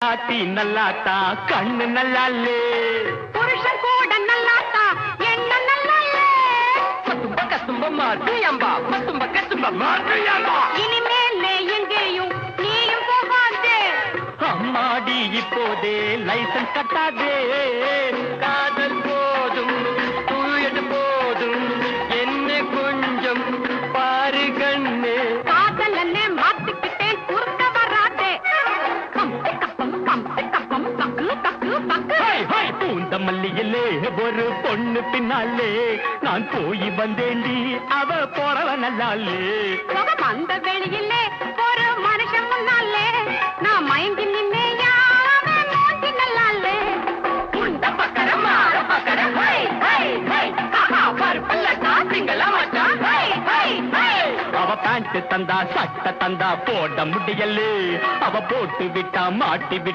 ஆத்தி நல்லாத்தா கண்ணு நல்லாலே புருஷன் கூட நல்லாத்தா என்ன நல்லாலே பத்தும்ப கத்தும்ப மாற்றியம்பா பத்தும்ப கத்தும்ப மாற்றியம்பா இனிமேலே எங்கேயும் நீயும் போகாதே அம்மாடி இப்போதே லைசன்ஸ் கட்டாதே காதல் போதும் தூயது போதும் என்ன கொஞ்சம் பாரு கண்ணு காதல் என்ன மாத்திக்கிட்டேன் குறுக்க வராதே கம்பு கப்பம் கம்பு கப்பம் பக்கு பக்கு பக்கு பூந்த மல்லியிலே ஒரு பொண்ணு பின்னாலே நான் போய் வந்தேண்டி அவ போறவ நல்லாலே முகம் அந்த வெளியிலே ஒரு மனுஷன் முன்னாலே நான் மயங்கி நின்னே யாவே மூஞ்சி நல்லாலே உண்ட பக்கர மாற பக்கர ஹை ஹை ஹை ஆஹா பருப்பல்ல காசிங்கள மச்சான் ஹை ஹை ஹை அவ பேண்ட் தந்தா சட்டை தந்தா போட முடியலே அவ போட்டு விட்டா மாட்டி விட்டா